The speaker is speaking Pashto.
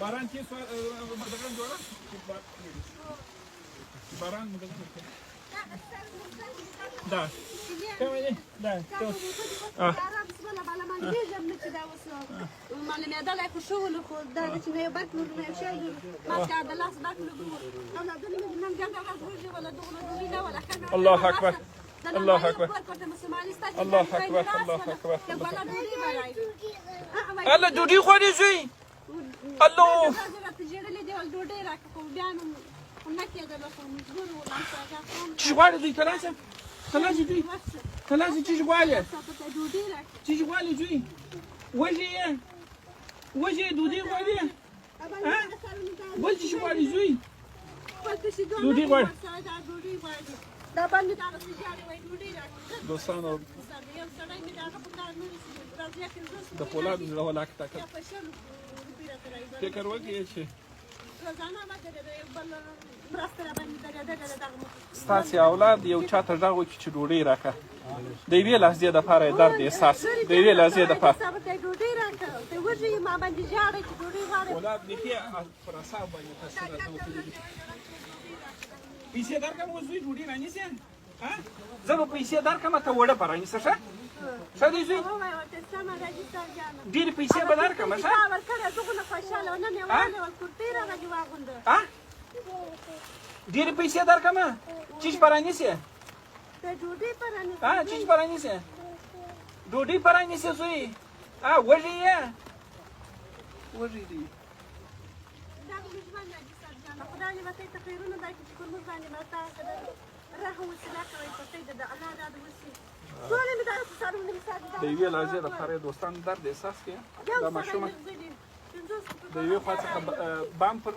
باران کې مدغن جوړه باران مدغن دا کومه دي دا الله اكبر الله اكبر الله اكبر الله اكبر الله ډوډۍ خوري زوی الله چی غواړي دوی کلاشه دوی کلاشه چی غواړي دوی وږي ډوډۍ غواړي بل چی غواړي زوی ډوډۍ غواړي دا باندې دا سجاري وای ډوډۍ راکړه دوستانو د فولاد زړه ولاک تاکه فکر وکړئ چې ستاسې اولاد یو چاته غږ وکړي چې ډوډۍ راکړه د یوې لحظې دپاره یې درد احساس د یوې لحظې دپاره اولاد نښې پر اعصابو باندې تاثیر راته پیسې درکړم اوس دوی ډوډۍ رانیسې زه به پیسې درکړم ته وړه به رانیسه ښه ښه دی زوی ډېرې پیسې به درکړم ښه ډېرې پیسې درکړم چیش به رانیسې چیش به رانیسې ډوډۍ به رانیسې زوی وږی یې وږی دی خدای دې ورته تخیرونه درکړي چې کوم باندې مرتا رحم وسیله کوي په دې د الله د وسی ټول مې دا سارونه مې ساتي د یوې لحظې لپاره دوستان درد احساس کړي دا ماشومه د یوې خوا څخه بام پر